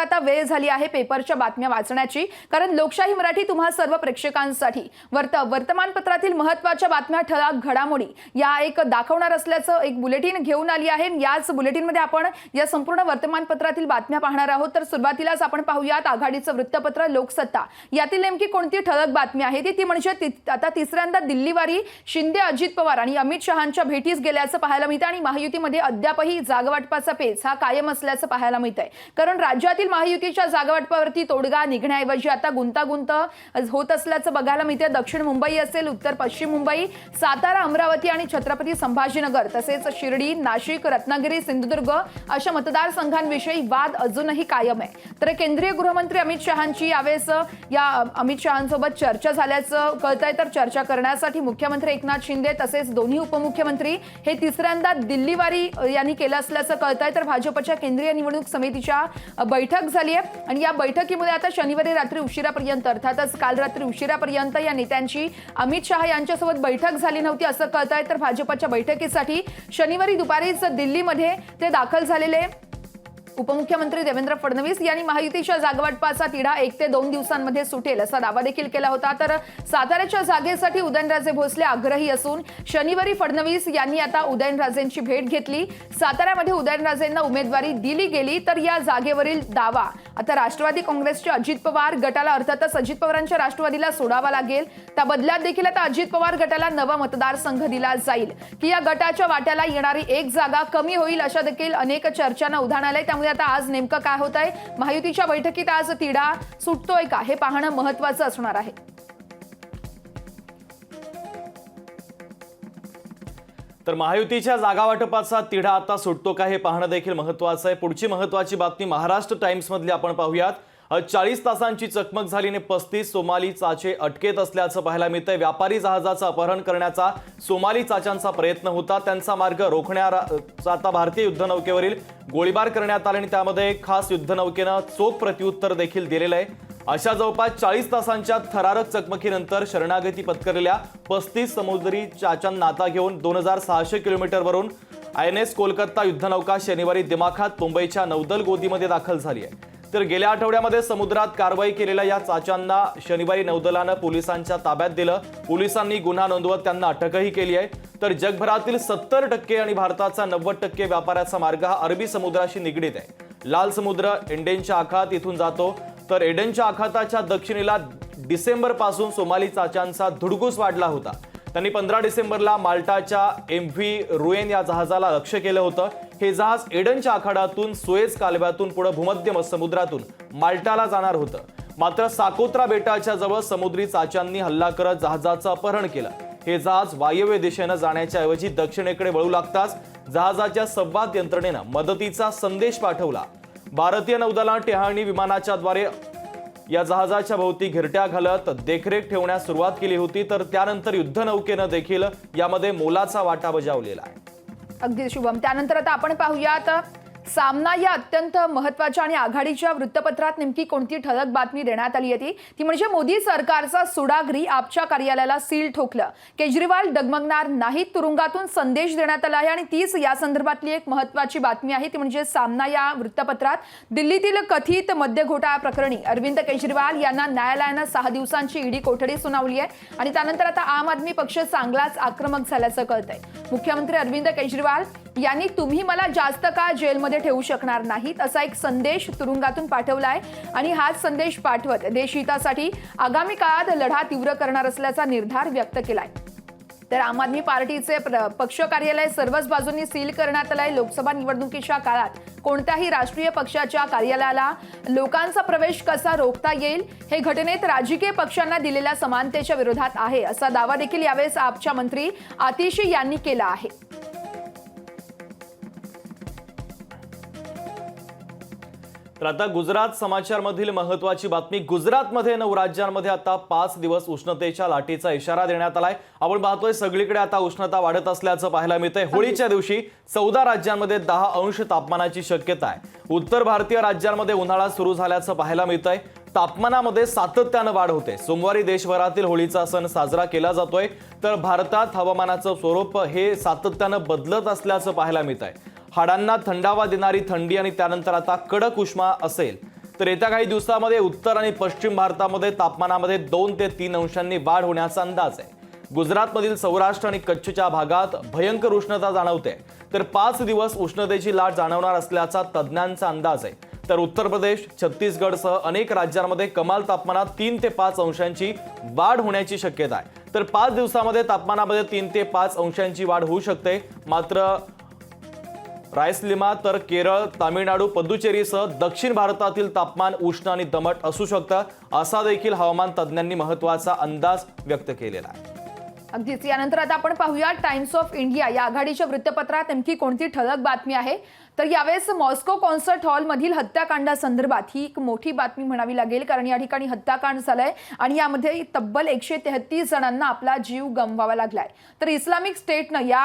आता वेळ झाली आहे पेपरच्या बातम्या वाचण्याची, कारण लोकशाही मराठी तुम्हा सर्व प्रेक्षकांसाठी वर्तमानपत्रातील महत्त्वाच्या बातम्या, ठळक घडामोडी या एक दाखवणार असल्याचं एक बुलेटिन घेऊन आली आहे। याच बुलेटिनमध्ये आपण या संपूर्ण वर्तमानपत्रातील बातम्या पाहणार आहोत। तर सुरुवातीलाच आपण पाहूयात आघाडीचं वृत्तपत्र लोकसत्ता, यातील नेमकी कोणती ठळक बातमी आहे ती म्हणजे आता तिसऱ्यांदा दिल्लीवारी शिंदे, अजित पवार आणि अमित शहांच्या भेटीस गेल्याचं पाहायला मिळतं आणि महायुतीमध्ये अद्यापही जागावाटपाचा पेच हा कायम असल्याचं पाहायला मिळतंय। कारण राज्यातील महायुतीच्या जागावाटपावरती तोडगा निघण्याऐवजी आता गुंतागुंत होत असल्याचं बघायला मिळतं। दक्षिण मुंबई असेल, उत्तर पश्चिम मुंबई, सातारा, अमरावती आणि छत्रपती संभाजीनगर तसेच शिर्डी, नाशिक, रत्नागिरी, सिंधुदुर्ग अशा मतदारसंघांविषयी वाद अजूनही कायम आहे। तर केंद्रीय गृहमंत्री अमित शहांची यावेळेस अमित शहांसोबत चर्चा झाल्याचं कळतंय। तर चर्चा करण्यासाठी मुख्यमंत्री एकनाथ शिंदे तसेच दोन्ही उपमुख्यमंत्री हे तिसऱ्यांदा दिल्लीवारी यांनी केलं असल्याचं कळतंय। तर भाजपच्या केंद्रीय निवडणूक समितीच्या बैठक झाली आहे आणि या बैठकीमुळे आता शनिवारी रात्री उशिरापर्यंत अर्थातच काल रात्री उशिरापर्यंत या नेत्यांची अमित शहा यांच्यासोबत बैठक झाली नव्हती असं कळतंय। तर भाजपच्या बैठकीसाठी शनिवारी दुपारीच दिल्लीमध्ये ते दाखल झालेले उपमुख्यमंत्री देवेंद्र फडणवीस यांनी महायुतीच्या जागावाटपाचा तिढा 1 ते 2 दिवसांमध्ये सुटेल असा दावा देखील केला होता। तर साताऱ्याच्या जागेसाठी उदयनराजे भोसले आग्रही असून शनिवारी फडणवीस यांनी आता उदयनराजेंची भेट घेतली। साताऱ्यामध्ये उदयनराजेंना उमेदवारी दिली गेली तर या जागेवरील दावा आता राष्ट्रवादी काँग्रेसच्या अजित पवार गटाला अर्थातच अजित पवारांच्या राष्ट्रवादीला सोडावा लागेल। त्या बदल्यात देखील आता अजित पवार गटाला नवा मतदारसंघ दिला जाईल की या गटाच्या वाट्याला येणारी एक जागा कमी होईल अशा देखील अनेक चर्चांना उधाण आलंय। त्यामुळे आता आज नेमकं काय होत आहे, महायुतीच्या बैठकीत आज तिढा सुटतोय का हे पाहणं महत्त्वाचं असणार आहे। तर महायुतीच्या जागावाटपाचा तिढा आता सुटतो का हे पाहणं देखील महत्त्वाचं आहे। पुढची महत्त्वाची बातमी महाराष्ट्र टाइम्स मधली आपण पाहूयात। 40 तासांची चकमक झाली आणि 35 सोमाली चाचे अटकेत असल्याचं पाहायला मिळतंय। व्यापारी जहाजाचं अपहरण करण्याचा सोमाली चाचांचा प्रयत्न होता, त्यांचा मार्ग रोखण्याचा आता भारतीय युद्धनौकेवरील गोळीबार करण्यात आला आणि त्यामध्ये खास युद्धनौकेनं चोख प्रत्युत्तर देखील दिलेलं आहे। अशा जवळपास 40 तासांच्या थरारक चकमकीनंतर शरणागती पत्करलेल्या 35 समुद्री चाचांना आता घेऊन 2600 किलोमीटरवरून INS कोलकाता युद्धनौका शनिवारी दिमाखात मुंबईच्या नौदल गोदीमध्ये दाखल झाली आहे। तर गेल्या आठवड्यामध्ये समुद्रात कारवाई केलेल्या या चाचांना शनिवारी नौदलानं पोलिसांच्या ताब्यात दिलं। पोलिसांनी गुन्हा नोंदवत त्यांना अटकही केली आहे। तर जगभरातील 70% आणि भारताचा 90% व्यापाराचा मार्ग हा अरबी समुद्राशी निगडीत आहे। लाल समुद्र एडेनच्या आखात इथून जातो, तर एडेनच्या आखाताच्या दक्षिणेला डिसेंबर पासून सोमाली चाचांचा धुडगूस वाढला होता। त्यांनी 15 डिसेंबरला माल्टाच्या MV रुएन या जहाजाला लक्ष्य केलं होतं। हे जहाज एडनच्या आखाडातून सुएझ कालव्यातून पुढे भूमध्य समुद्रातून माल्टाला जाणार होतं। मात्र साकोत्रा बेटाच्या जवळ समुद्री चाच्यांनी हल्ला करत जहाजाचं अपहरण केलं। हे जहाज वायव्य दिशेनं जाण्याच्या ऐवजी दक्षिणेकडे वळू लागताच जहाजाच्या संवाद यंत्रणेनं मदतीचा संदेश पाठवला। भारतीय नौदलानं टेहळणी विमानाच्या द्वारे या जहाजाच्या भोवती घिरट्या घालत देखरेख ठेवण्यास सुरुवात केली होती। तर त्यानंतर युद्धनौकेनं देखील यामध्ये मोलाचा वाटा बजावलेला आहे। अगदी शुभम, त्यानंतर आता आपण पाहूयात सामना या अत्यंत महत्त्वाच्या आणि आघाडीच्या वृत्तपत्रात नेमकी कोणती ठळक बातमी देण्यात आली आहे ती म्हणजे मोदी सरकारचा सुडाग्री आपच्या कार्यालयाला सील ठोकलं, केजरीवाल डगमगणार नाहीत, तुरुंगातून संदेश देण्यात आला आहे। आणि तीच या संदर्भातली एक महत्त्वाची बातमी आहे ती म्हणजे सामना या वृत्तपत्रात दिल्लीतील कथित मद्य घोटाळा प्रकरणी अरविंद केजरीवाल यांना न्यायालयानं 6 दिवसांची ईडी कोठडी सुनावली आहे आणि त्यानंतर आता आम आदमी पक्ष चांगलाच आक्रमक झाल्याचं कळतंय। मुख्यमंत्री अरविंद केजरीवाल यांनी तुम्ही मला जास्त काळ जेलमध्ये ठेवू शकणार नाहीत असा एक संदेश तुरुंगातून पाठवला आहे आणि हाच संदेश पाठवत देशहितासाठी आगामी काळात लढा तीव्र करणार असल्याचा निर्धार व्यक्त केलाय। तर आम आदमी पार्टीचे पक्ष कार्यालय सर्वच बाजूंनी सील करण्यात आलंय। लोकसभा निवडणुकीच्या काळात कोणत्याही राष्ट्रीय पक्षाच्या कार्यालयाला लोकांचा प्रवेश कसा रोखता येईल हे घटनेत राजकीय पक्षांना दिलेल्या समानतेच्या विरोधात आहे असा दावा देखील यावेळेस आपच्या मंत्री आतिशी यांनी केला आहे। तर आता गुजरात समाचारमधील महत्त्वाची बातमी। गुजरातमध्ये 9 राज्यांमध्ये आता 5 दिवस उष्णतेच्या लाटेचा इशारा देण्यात आलाय। आपण पाहतोय सगळीकडे आता उष्णता वाढत असल्याचं पाहायला मिळतंय। होळीच्या दिवशी 14 राज्यांमध्ये 10 अंश तापमानाची शक्यता आहे। उत्तर भारतीय राज्यांमध्ये उन्हाळा सुरू झाल्याचं पाहायला मिळतंय। तापमानामध्ये सातत्यानं वाढ होते। सोमवारी देशभरातील होळीचा सण साजरा केला जातोय, तर भारतात हवामानाचं स्वरूप हे सातत्यानं बदलत असल्याचं पाहायला मिळतंय। हाडांना थंडावा देणारी थंडी आणि त्यानंतर आता कडक उष्मा असेल। तर येत्या काही दिवसांमध्ये उत्तर आणि पश्चिम भारतामध्ये तापमानामध्ये 2 ते 3 अंशांनी वाढ होण्याचा अंदाज आहे. गुजरातमधील सौराष्ट्र आणि कच्छच्या भागात भयंकर उष्णता जाणवते, तर 5 दिवस उष्णतेची लाट जाणवणार असल्याचा तज्ज्ञांचा अंदाज आहे. तर उत्तर प्रदेश, छत्तीसगडसह अनेक राज्यांमध्ये कमाल तापमानात 3 ते 5 अंशांची वाढ होण्याची शक्यता आहे. तर 5 दिवसामध्ये तापमानामध्ये 3 ते 5 अंशांची वाढ होऊ शकते. मात्र रायलसीमा तर केरळ, तामिळनाडू, पुदुचेरीसह दक्षिण भारतातील तापमान उष्ण आणि दमट असू शकतं, असा देखील हवामान तज्ज्ञांनी महत्त्वाचा अंदाज व्यक्त केलेला आहे. अगदीच. यानंतर आता आपण पाहूया टाइम्स ऑफ इंडिया या आघाडीच्या वृत्तपत्रात नेमकी कोणती ठळक बातमी आहे. तर यावेळेस मॉस्को कॉन्सर्ट हॉलमधील हत्याकांडासंदर्भात ही एक मोठी बातमी म्हणावी लागेल, कारण या ठिकाणी हत्याकांड झालंय आणि यामध्ये तब्बल 133 जणांना आपला जीव गमवावा लागलाय. तर इस्लामिक स्टेटनं या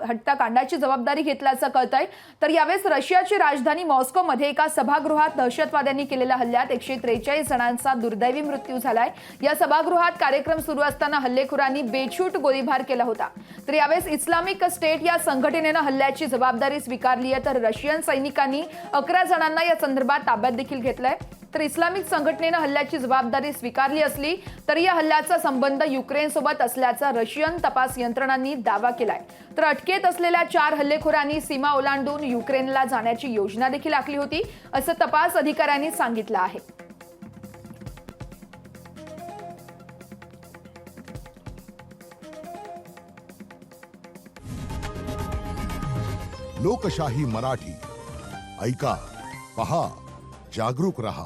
हत्याकांडाची जबाबदारी घेतल्याचं कळतंय. तर यावेळेस रशियाची राजधानी मॉस्कोमध्ये एका सभागृहात दहशतवाद्यांनी केलेल्या हल्ल्यात 143 जणांचा दुर्दैवी मृत्यू झालाय. या सभागृहात कार्यक्रम सुरू असताना हल्लेखोरांनी बेछूट गोळीबार केला होता. तर यावेळेस इस्लामिक स्टेट या संघटनेनं हल्ल्याची जबाबदारी स्वीकारली आहे. तर रशियन सैनिकांनी 11 जणांना या संदर्भात ताब्यात देखील घेतलंय. तर इस्लामिक संघटनेनं हल्ल्याची जबाबदारी स्वीकारली असली तरी या हल्ल्याचा संबंध युक्रेनसोबत असल्याचा रशियन तपास यंत्रणांनी दावा केलाय. तर अटकेत असलेल्या 4 हल्लेखोरांनी सीमा ओलांडून युक्रेनला जाण्याची योजना देखील आखली होती, असं तपास अधिकाऱ्यांनी सांगितलं आहे. लोकशाही मराठी ऐका, पहा, जागरूक रहा.